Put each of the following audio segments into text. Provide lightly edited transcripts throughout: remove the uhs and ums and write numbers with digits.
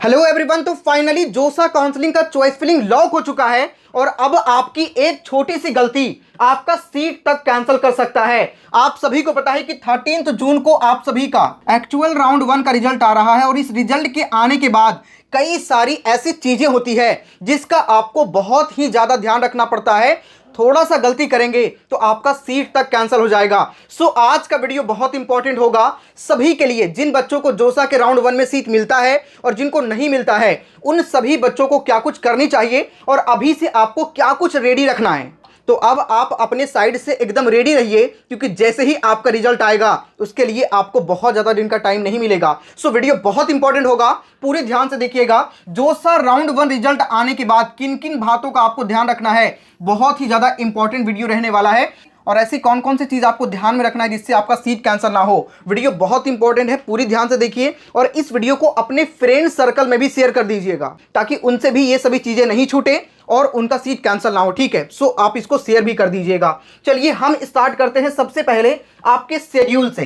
Hello everyone. तो finally जोसा counselling का चॉइस फिलिंग लॉक हो चुका है और अब आपकी एक छोटी सी गलती आपका सीट तक कैंसिल कर सकता है। आप सभी को पता है कि 13 जून को आप सभी का एक्चुअल राउंड 1 का रिजल्ट आ रहा है और इस रिजल्ट के आने के बाद कई सारी ऐसी चीजें होती है जिसका आपको बहुत ही ज्यादा ध्यान रखना पड़ता है। थोड़ा सा गलती करेंगे तो आपका सीट तक कैंसिल हो जाएगा। सो आज का वीडियो बहुत इंपॉर्टेंट होगा सभी के लिए। जिन बच्चों को जोसा के राउंड 1 में सीट मिलता है और जिनको नहीं मिलता है, उन सभी बच्चों को क्या कुछ करनी चाहिए और अभी से आपको क्या कुछ रेडी रखना है। तो अब आप अपने साइड से एकदम रेडी रहिए, क्योंकि जैसे ही आपका रिजल्ट आएगा उसके लिए आपको बहुत ज़्यादा दिन का टाइम नहीं मिलेगा। सो वीडियो बहुत इंपॉर्टेंट होगा, पूरे ध्यान से देखिएगा। जोसा राउंड 1 रिजल्ट आने के बाद किन किन बातों का आपको ध्यान रखना है, बहुत ही ज़्यादा इंपॉर्टेंट वीडियो रहने वाला है। और ऐसी कौन कौन सी चीज़ आपको ध्यान में रखना है जिससे आपका सीट कैंसिल ना हो। वीडियो बहुत इंपॉर्टेंट है, पूरी ध्यान से देखिए और इस वीडियो को अपने फ्रेंड सर्कल में भी शेयर कर दीजिएगा ताकि उनसे भी ये सभी चीज़ें नहीं छूटे और उनका सीट कैंसिल ना हो। ठीक है, सो आप इसको शेयर भी कर दीजिएगा। चलिए हम स्टार्ट करते हैं सबसे पहले आपके शेड्यूल से।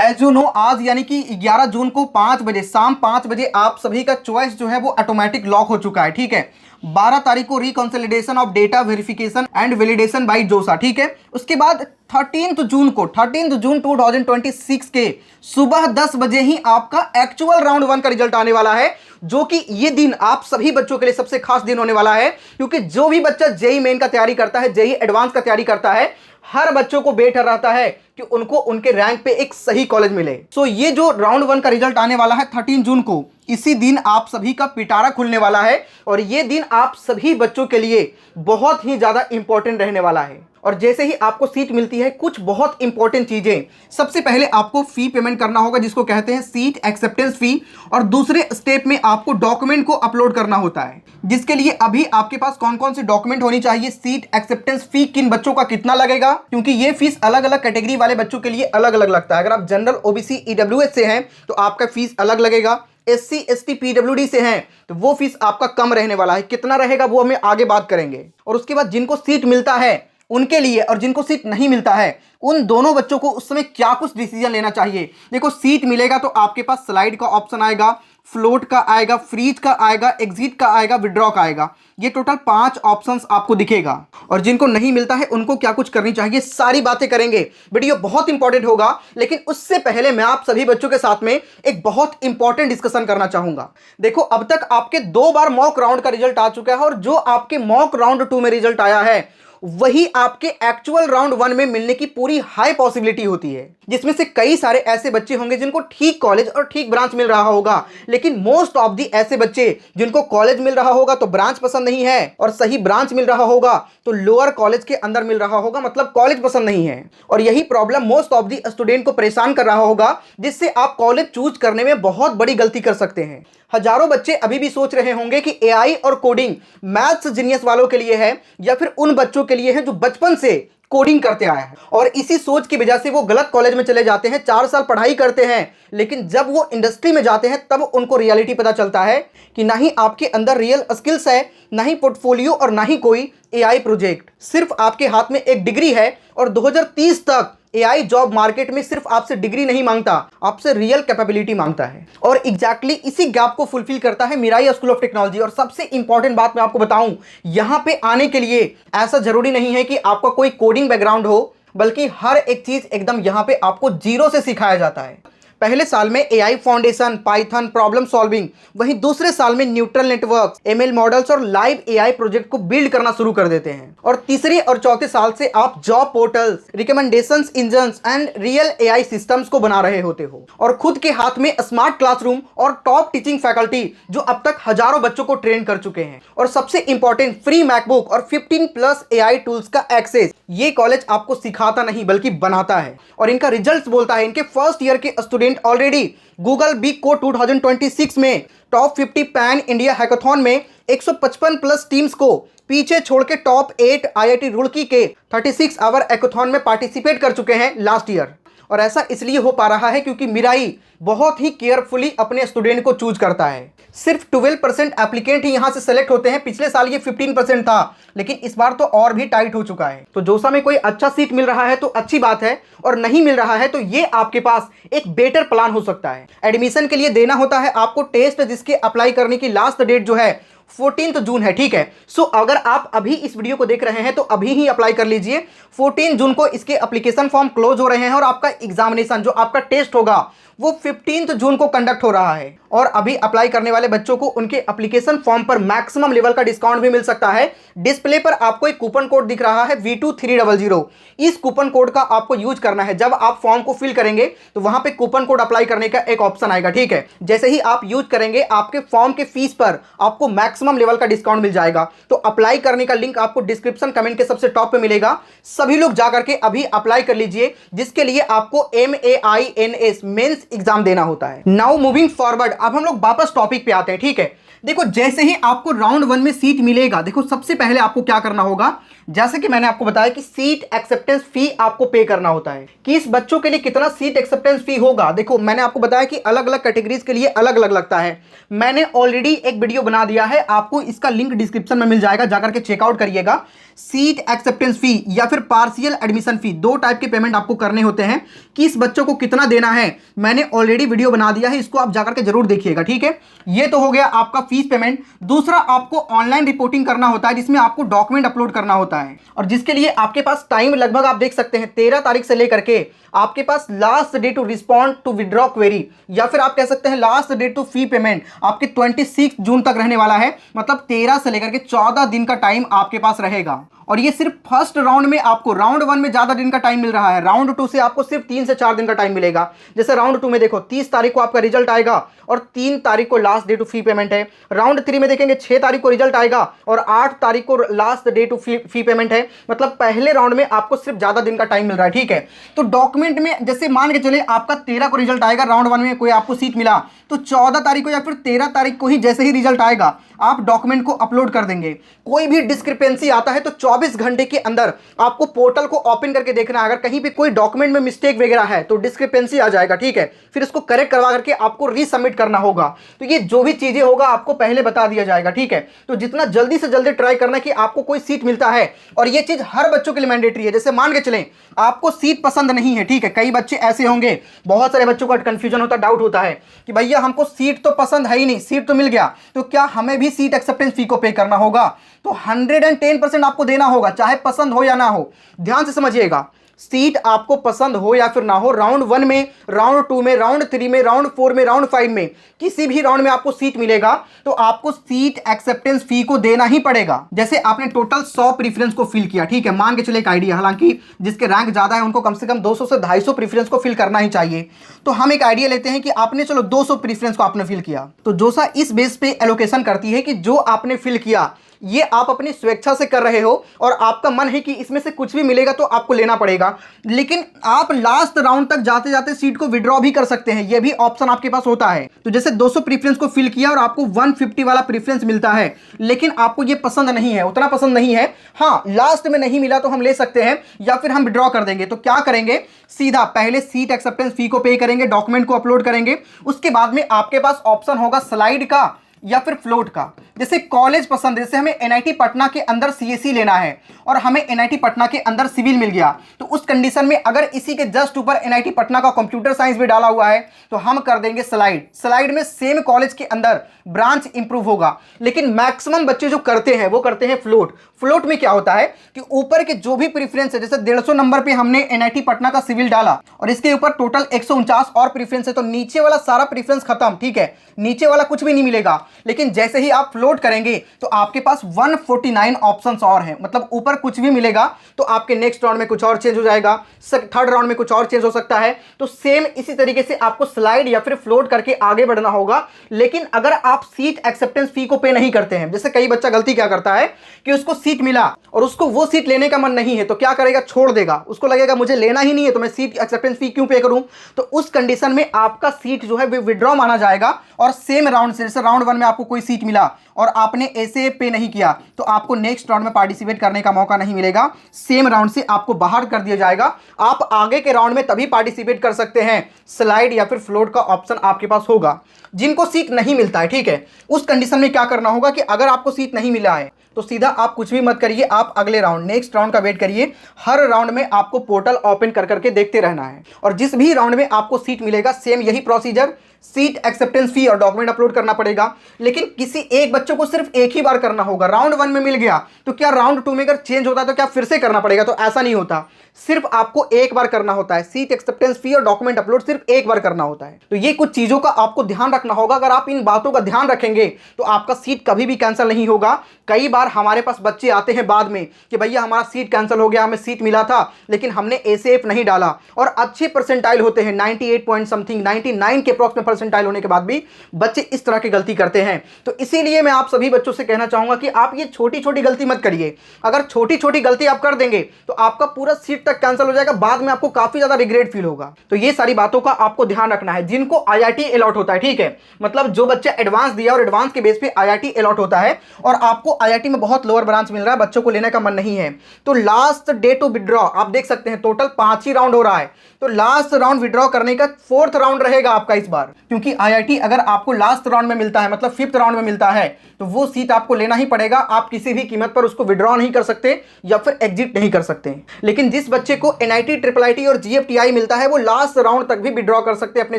एज यू नो, आज यानी कि 11 जून को 5 बजे, शाम 5 बजे आप सभी का चॉइस जो है वो ऑटोमेटिक लॉक हो चुका है। ठीक है, 12 तारीख को reconsolidation of data verification and validation by JoSAA. ठीक है, उसके बाद 13 जून को 13 जून 2026 के सुबह 10 बजे ही आपका एक्चुअल राउंड 1 का रिजल्ट आने वाला है, जो कि ये दिन आप सभी बच्चों के लिए सबसे खास दिन होने वाला है। क्योंकि जो भी बच्चा जेई मेन का तैयारी करता है, जेई एडवांस का तैयारी करता है, हर बच्चों को बेहतर रहता है कि उनको उनके रैंक पे एक सही कॉलेज मिले। सो ये जो राउंड 1 का रिजल्ट आने वाला है 13 जून को, इसी दिन आप सभी का पिटारा खुलने वाला है और ये दिन आप सभी बच्चों के लिए बहुत ही ज्यादा इंपॉर्टेंट रहने वाला है। और जैसे ही आपको सीट मिलती है, कुछ बहुत इंपॉर्टेंट चीजें, सबसे पहले आपको फी पेमेंट करना होगा जिसको कहते हैं सीट एक्सेप्टेंस फी, और दूसरे स्टेप में आपको डॉक्यूमेंट को अपलोड करना होता है, जिसके लिए अभी आपके पास कौन कौन सी डॉक्यूमेंट होनी चाहिए। सीट एक्सेप्टेंस फी किन बच्चों का कितना लगेगा, क्योंकि ये फीस अलग अलग कैटेगरी वाले बच्चों के लिए अलग अलग लगता है। अगर आप जनरल, ओबीसी, ईडब्ल्यूएस से हैं तो आपका फीस अलग लगेगा। एससी, एसटी, पीडब्ल्यूडी से हैं तो वो फीस आपका कम रहने वाला है। कितना रहेगा वो हमें आगे बात करेंगे। और उसके बाद जिनको सीट मिलता है उनके लिए और जिनको सीट नहीं मिलता है, उन दोनों बच्चों को उस समय क्या कुछ डिसीजन लेना चाहिए। देखो, सीट मिलेगा तो आपके पास स्लाइड का ऑप्शन आएगा, फ्लोट का आएगा, फ्रीज का आएगा, एग्जिट का आएगा, विड्रॉ का आएगा। ये टोटल 5 ऑप्शंस आपको दिखेगा। और जिनको नहीं मिलता है उनको क्या कुछ करनी चाहिए, सारी बातें करेंगे। वीडियो बहुत इंपॉर्टेंट होगा, लेकिन उससे पहले मैं आप सभी बच्चों के साथ में एक बहुत इंपॉर्टेंट डिस्कशन करना चाहूंगा। देखो, अब तक आपके 2 बार मॉक राउंड का रिजल्ट आ चुका है और जो आपके मॉक राउंड 2 में रिजल्ट आया है वही आपके एक्चुअल राउंड 1 में मिलने की पूरी हाई पॉसिबिलिटी होती है, जिसमें से कई सारे ऐसे बच्चे होंगे जिनको ठीक कॉलेज और ठीक ब्रांच मिल रहा होगा। लेकिन मोस्ट ऑफ दी ऐसे बच्चे जिनको कॉलेज मिल रहा होगा तो ब्रांच पसंद नहीं है, और सही ब्रांच मिल रहा होगा तो लोअर कॉलेज के अंदर मिल रहा होगा, मतलब कॉलेज पसंद नहीं है। और यही problem most of the student को परेशान कर रहा होगा, जिससे आप कॉलेज चूज करने में बहुत बड़ी गलती कर सकते हैं। हजारों बच्चे अभी भी सोच रहे होंगे कि एआई और कोडिंग मैथ्स जीनियस वालों के लिए है या फिर उन बच्चों के लिए है जो बचपन से कोडिंग करते आए हैं, और इसी सोच की वजह से वो गलत कॉलेज में चले जाते हैं, 4 साल पढ़ाई करते हैं, लेकिन जब वो इंडस्ट्री में जाते हैं तब उनको रियलिटी पता चलता है कि ना ही आपके अंदर रियल स्किल्स है, ना ही पोर्टफोलियो और ना ही कोई एआई प्रोजेक्ट। सिर्फ आपके हाथ में एक डिग्री है और 2030 तक एआई जॉब मार्केट में सिर्फ आपसे डिग्री नहीं मांगता, आपसे रियल कैपेबिलिटी मांगता है। और एग्जैक्टली इसी गैप को फुलफिल करता है मिराई स्कूल ऑफ टेक्नोलॉजी। और सबसे इंपॉर्टेंट बात मैं आपको बताऊं, यहां पे आने के लिए ऐसा जरूरी नहीं है कि आपका कोई कोडिंग बैकग्राउंड हो, बल्कि हर एक चीज एकदम यहां पे आपको जीरो से सिखाया जाता है। पहले साल में AI foundation, Python, problem solving, वहीं दूसरे साल में न्यूट्रल नेटवर्क, एमएल मॉडल्स और लाइव एआई प्रोजेक्ट को बिल्ड करना शुरू कर देते हैं। और तीसरे और चौथे साल से आप job portals, recommendations engines and real AI systems को बना रहे होते हो, और खुद के हाथ में स्मार्ट क्लासरूम और टॉप टीचिंग फैकल्टी जो अब तक हजारों बच्चों को ट्रेन कर चुके हैं। और सबसे इंपॉर्टेंट, फ्री मैकबुक और 15+ एआई टूल्स का एक्सेस। ये कॉलेज आपको सिखाता नहीं बल्कि बनाता है, और इनका रिजल्ट बोलता है इनके फर्स्ट ईयर के स्टूडेंट ऑलरेडी गूगल बिग को 2026 में टॉप 50 पैन इंडिया हैकाथॉन में 155+ टीम्स को पीछे छोड़ के टॉप 8 आईआईटी रुड़की के 36 आवर हैकाथॉन में पार्टिसिपेट कर चुके हैं लास्ट ईयर। और ऐसा इसलिए हो पा रहा है क्योंकि मिराई बहुत ही केयरफुली अपने स्टूडेंट को चूज करता है। सिर्फ 12% एप्लीकेंट ही यहां से सेलेक्ट होते हैं। पिछले साल ये 15% था, लेकिन इस बार तो और भी टाइट हो चुका है। तो जोसा में कोई अच्छा सीट मिल रहा है तो अच्छी बात है, और नहीं मिल रहा है तो ये आपके पास एक बेटर प्लान हो सकता है। एडमिशन के लिए देना होता है आपको टेस्ट, जिसके अप्लाई करने की लास्ट डेट जो है 14 जून है, ठीक है। सो अगर आप अभी इस वीडियो को देख रहे हैं तो अभी ही अप्लाई कर लीजिए। 14 जून को इसके एप्लीकेशन फॉर्म क्लोज हो रहे हैं और आपका एग्जामिनेशन जो आपका टेस्ट होगा वो 15 जून को कंडक्ट हो रहा है। और अभी अप्लाई करने वाले बच्चों को उनके एप्लीकेशन फॉर्म पर मैक्सिमम लेवल का डिस्काउंट भी मिल सकता है। डिस्प्ले पर आपको एक कूपन कोड दिख रहा है V2300। इस कूपन कोड का आपको यूज करना है। जब आप फॉर्म को फिल करेंगे तो वहां पे कूपन कोड अप्लाई करने का एक ऑप्शन आएगा, ठीक है। जैसे ही आप यूज करेंगे आपके फॉर्म के फीस पर आपको मैक्सिमम लेवल का डिस्काउंट मिल जाएगा। तो अप्लाई करने का लिंक आपको डिस्क्रिप्शन कमेंट के सबसे टॉप पे मिलेगा। सभी लोग जाकर के अभी अप्लाई कर लीजिए, जिसके लिए आपको MAINS मेंस एग्जाम देना होता है। नाउ मूविंग फॉरवर्ड, अब हम लोग वापस टॉपिक पे आते हैं, ठीक है। देखो जैसे ही आपको राउंड 1 में सीट मिलेगा, देखो सबसे पहले आपको क्या करना होगा, जैसे कि मैंने आपको बताया कि सीट एक्सेप्टेंस फी आपको पे करना होता है। कि इस बच्चों के लिए कितना सीट एक्सेप्टेंस फी होगा, देखो मैंने आपको बताया कि अलग अलग कैटेगरीज के लिए अलग अलग लगता है। मैंने ऑलरेडी एक वीडियो बना दिया है, आपको इसका लिंक डिस्क्रिप्शन में मिल जाएगा, जाकर के चेकआउट करिएगा। सीट एक्सेप्टेंस फी या फिर पार्शियल एडमिशन फी, दो टाइप के पेमेंट आपको करने होते हैं। कि इस बच्चों को कितना देना है मैंने ऑलरेडी वीडियो बना दिया है, इसको आप जाकर के जरूर देखिएगा, ठीक है। ये तो हो गया आपका फीस पेमेंट। दूसरा आपको ऑनलाइन रिपोर्टिंग करना होता है, जिसमें आपको डॉक्यूमेंट अपलोड करना होता है, और जिसके लिए आपके पास टाइम लगभग आप देख सकते हैं 13 तारीख से लेकर के आपके पास last day to respond to withdraw query, या फिर आप कह सकते हैं last day to fee payment आपके 26 जून तक रहने वाला है। मतलब 13 से लेकर के 14 दिन का टाइम आपके पास रहेगा। और ये सिर्फ फर्स्ट राउंड में, आपको राउंड 1 में ज्यादा दिन का टाइम मिल रहा है। राउंड 2 से आपको सिर्फ 3 से 4 दिन का टाइम मिलेगा। जैसे राउंड 2 में देखो 30 तारीख को आपका रिजल्ट आएगा और 3 तारीख को last day to fee payment है। राउंड 3 में देखेंगे 6 तारीख को रिजल्ट आएगा और 8 तारीख को last day to fee payment है। मतलब पहले राउंड में आपको सिर्फ ज्यादा दिन का टाइम मिल रहा है, ठीक है। तो डॉक्यूमेंट में जैसे मान के चले आपका 13 को रिजल्ट आएगा, राउंड 1 में कोई आपको सीट मिला, तो 14 तारीख को या फिर 13 तारीख को ही जैसे ही रिजल्ट आएगा आप डॉक्यूमेंट को अपलोड कर देंगे। कोई भी डिस्क्रिपेंसी आता है तो 24 घंटे के अंदर आपको पोर्टल को ओपन करके देखना है। अगर कहीं पे कोई डॉक्यूमेंट में मिस्टेक वगैरह है तो डिस्क्रिपेंसी आ जाएगा, ठीक है। फिर इसको करेक्ट करवा करके आपको रीसबमिट करना होगा। तो ये जो भी चीजें होगा आपको पहले बता दिया जाएगा, ठीक है। तो जितना जल्दी से जल्दी ट्राई करना कि आपको कोई सीट मिलता है, और ये चीज हर बच्चों के लिए मैंडेटरी है। जैसे मान के चलें आपको सीट पसंद नहीं है, ठीक है। कई बच्चे ऐसे होंगे, बहुत सारे बच्चों का कंफ्यूजन होता है, डाउट होता है कि भैया हमको सीट तो पसंद है ही नहीं, सीट तो मिल गया तो क्या हमें भी सीट एक्सेप्टेंस फी को पे करना होगा? तो 110% आपको देना होगा, चाहे पसंद हो या ना हो। ध्यान से समझिएगा, सीट आपको पसंद हो या फिर ना हो, राउंड 1 में, राउंड 2 में, राउंड 3 में, राउंड 4 में, राउंड 5 में, किसी भी राउंड में आपको सीट मिलेगा तो आपको सीट एक्सेप्टेंस फी को देना ही पड़ेगा। जैसे आपने टोटल 100 प्रीफरेंस को फिल किया, ठीक है, मान के चले एक आइडिया, हालांकि जिसके रैंक ज्यादा है उनको कम से कम 200 से 250 प्रीफरेंस को फिल करना ही चाहिए। तो हम एक आइडिया लेते हैं कि आपने चलो 200 प्रीफरेंस को आपने फिल किया, तो जोसा इस बेस पे एलोकेशन करती है कि जो आपने फिल किया ये आप अपनी स्वेच्छा से कर रहे हो और आपका मन है कि इसमें से कुछ भी मिलेगा तो आपको लेना पड़ेगा। लेकिन आप लास्ट राउंड तक जाते जाते सीट को विड्रॉ भी कर सकते हैं, ये भी ऑप्शन आपके पास होता है। तो जैसे 200 प्रीफरेंस को फिल किया और आपको 150 वाला प्रीफरेंस मिलता है, लेकिन आपको ये पसंद नहीं है, उतना पसंद नहीं है, हाँ लास्ट में नहीं मिला तो हम ले सकते हैं या फिर हम विड्रॉ कर देंगे। तो क्या करेंगे, सीधा पहले सीट एक्सेप्टेंस फी को पे करेंगे, डॉक्यूमेंट को अपलोड करेंगे, उसके बाद में आपके पास ऑप्शन होगा स्लाइड का या फिर फ्लोट का। जैसे कॉलेज पसंद है, जैसे हमें NIT पटना के अंदर CSE लेना है और हमें NIT पटना के अंदर सिविल मिल गया, तो उस कंडीशन में अगर इसी के जस्ट ऊपर NIT पटना का कंप्यूटर साइंस भी डाला हुआ है तो हम कर देंगे स्लाइड। स्लाइड में सेम कॉलेज के अंदर ब्रांच इंप्रूव होगा। लेकिन मैक्सिमम बच्चे जो करते हैं वो करते हैं फ्लोट। फ्लोट में क्या होता है कि ऊपर के जो भी प्रीफरेंस है, जैसे 150 नंबर पे हमने NIT पटना का सिविल डाला और इसके ऊपर टोटल 149 और प्रीफरेंस है, तो नीचे वाला सारा प्रीफरेंस खत्म, ठीक है, नीचे वाला कुछ भी नहीं मिलेगा। लेकिन जैसे ही आप फ्लोट करेंगे तो आपके पास 149 ऑप्शंस और हैं, मतलब ऊपर कुछ भी मिलेगा तो आपके नेक्स्ट राउंड में कुछ और चेंज हो जाएगा, थर्ड राउंड में कुछ और चेंज हो सकता है। तो सेम इसी तरीके से आपको स्लाइड या फिर फ्लोट करके आगे बढ़ना होगा। लेकिन अगर आप सीट एक्सेप्टेंस फी को पे नहीं करते हैं, जैसे कई बच्चा गलती क्या करता है कि उसको सीट मिला और उसको वो सीट लेने का मन नहीं है, तो क्या करेगा, छोड़ देगा। उसको लगेगा मुझे लेना ही नहीं है तो मैं सीट एक्सेप्टेंस फी क्यों पे करूं। तो उस कंडीशन में आपका सीट जो है विड्रॉ माना जाएगा और सेम राउंड से, जैसे राउंड 1 में आपको कोई सीट मिला और आपने ऐसे पे नहीं किया तो आपको नेक्स्ट राउंड में पार्टिसिपेट करने का मौका नहीं मिलेगा, सेम राउंड से आपको बाहर कर दिया जाएगा। आप आगे के राउंड में तभी पार्टिसिपेट कर सकते हैं स्लाइड या फिर फ्लोट का ऑप्शन आपके पास होगा। जिनको सीट नहीं मिलता है, ठीक है, उस कंडीशन में क्या करना होगा कि अगर आपको सीट नहीं मिला है तो सीधा आप कुछ भी मत करिए, आप अगले राउंड नेक्स्ट राउंड का वेट करिए। हर राउंड में आपको पोर्टल ओपन कर करके देखते रहना है और जिस भी राउंड में आपको सीट मिलेगा सेम यही प्रोसीजर, सीट एक्सेप्टेंस फी और डॉक्यूमेंट अपलोड करना पड़ेगा। लेकिन किसी एक बच्चों को सिर्फ एक ही बार करना होगा। राउंड 1 में मिल गया तो क्या राउंड 2 में अगर चेंज होता है तो क्या फिर से करना पड़ेगा? तो ऐसा नहीं होता, सिर्फ आपको एक बार करना होता है। सीट एक्सेप्टेंस फी और डॉक्यूमेंट अपलोड सिर्फ एक बार करना होता है। तो ये कुछ चीजों का आपको ध्यान रखना होगा। अगर आप इन बातों का ध्यान रखेंगे तो आपका सीट कभी भी कैंसिल नहीं होगा। कई बार हमारे पास बच्चे आते हैं बाद में कि भैया हमारा सीट कैंसिल हो गया, हमें सीट मिला था लेकिन हमने एसेएफ नहीं डाला, और अच्छे परसेंटाइल होते हैं 98 पॉइंट समथिंग 99 के अप्रॉक्स में परसेंटाइल होने के बाद भी बच्चे इस तरह की गलती करते हैं। तो इसीलिए मैं आप सभी बच्चों से कहना चाहूंगा कि आप ये छोटी छोटी गलती मत करिए। अगर छोटी छोटी गलती आप कर देंगे तो आपका पूरा सीट तक कैंसिल हो जाएगा, बाद में आपको काफी ज्यादा रिग्रेट फील होगा। तो ये सारी बातों का आपको ध्यान रखना है। जिनको आईआईटी अलॉट होता है, ठीक है, मतलब जो बच्चा एडवांस दिया और एडवांस के बेस पे आईआईटी अलॉट होता है और आपको आईआईटी में बहुत लोअर ब्रांच मिल रहा है, बच्चों को लेने का मन नहीं है, तो लास्ट डे टू विड्रॉ आप देख सकते हैं टोटल 5 ही राउंड हो रहा है। तो लास्ट राउंड विड्रॉ करने का 4th राउंड रहेगा आपका इस बार, क्योंकि आईआईटी अगर आपको लास्ट राउंड में मिलता है मतलब 5th राउंड में मिलता है तो वो सीट आपको लेना ही पड़ेगा। आप किसी भी कीमत पर उसको विड्रॉ नहीं कर सकते या फिर एग्जिट नहीं कर सकते। लेकिन जिस बच्चे को एनआईटी, ट्रिपल आईटी और जीएफटीआई मिलता है वो लास्ट राउंड तक भी विड्रॉ कर सकते हैं अपने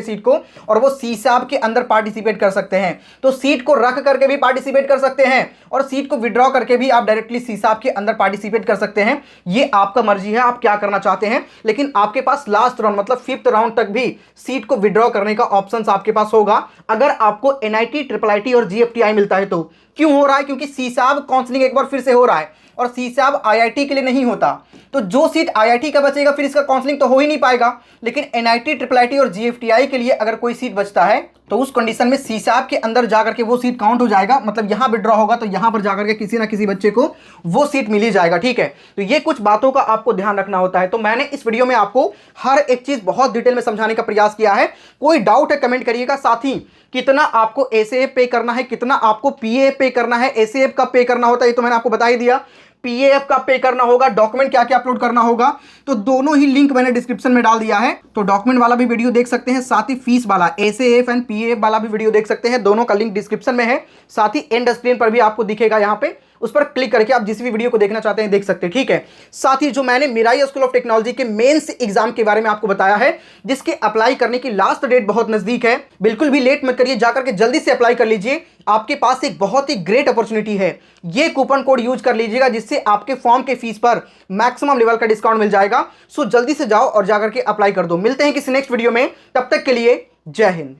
सीट को और वो सीसाब के अंदर पार्टिसिपेट कर सकते हैं। तो सीट को रख करके भी पार्टिसिपेट कर सकते हैं और सीट को विड्रॉ करके भी आप डायरेक्टली सीसाब के अंदर पार्टिसिपेट कर सकते हैं। ये आपका मर्जी है, आप क्या करना चाहते हैं। लेकिन आपके पास लास्ट राउंड मतलब 5th राउंड तक भी सीट को विड्रॉ करने का ऑप्शन आपके पास होगा अगर आपको एनआईटी, ट्रिपल आईटी और जीएफटीआई मिलता है। तो क्यों हो रहा है? क्योंकि सीसाब काउंसलिंग एक बार फिर से हो रहा है और सीसाब आईआईटी के लिए नहीं होता। तो जो सीट आईआईटी का बचेगा फिर इसका काउंसलिंग तो हो ही नहीं पाएगा। लेकिन एनआईटी, ट्रिपल आईटी और जीएफटीआई के लिए अगर कोई सीट बचता है तो उस कंडीशन में सीसाब के अंदर जाकर के वो सीट काउंट हो जाएगा। मतलब यहां विड्रॉ होगा तो यहां पर जाकर के किसी ना किसी बच्चे को वो सीट मिल ही जाएगा, ठीक है। तो ये कुछ बातों का आपको ध्यान रखना होता है। तो मैंने इस वीडियो में आपको हर एक चीज बहुत डिटेल में समझाने का प्रयास किया है। कोई डाउट है कमेंट करिएगा। साथ ही कितना आपको एसेएफ पे करना है, कितना आपको पीए पे करना है, एसेएफ का पे करना होता है ये तो मैंने आपको बता ही दिया। पीएफ का पे करना होगा, डॉक्यूमेंट क्या क्या अपलोड करना होगा, तो दोनों ही लिंक मैंने डिस्क्रिप्शन में डाल दिया है। तो डॉक्यूमेंट वाला भी वीडियो देख सकते हैं, साथ ही फीस वाला एसेएफ एंड पीएफ वाला भी वीडियो देख सकते हैं। दोनों का लिंक डिस्क्रिप्शन में है, साथ ही एंड स्क्रीन पर भी आपको दिखेगा। यहाँ पे उस पर क्लिक करके आप जिस भी वीडियो को देखना चाहते हैं देख सकते हैं, ठीक है। साथ ही जो मैंने मिराई स्कूल ऑफ टेक्नोलॉजी के मेंस एग्जाम के बारे में आपको बताया है, जिसके अप्लाई करने की लास्ट डेट बहुत नजदीक है, बिल्कुल भी लेट मत करिए, जाकर के जल्दी से अप्लाई कर लीजिए। आपके पास एक बहुत ही ग्रेट अपॉर्चुनिटी है। ये कूपन कोड यूज कर लीजिएगा जिससे आपके फॉर्म के फीस पर मैक्सिमम लेवल का डिस्काउंट मिल जाएगा। सो जल्दी से जाओ और जाकर के अप्लाई कर दो। मिलते हैं किसी नेक्स्ट वीडियो में, तब तक के लिए जय हिंद।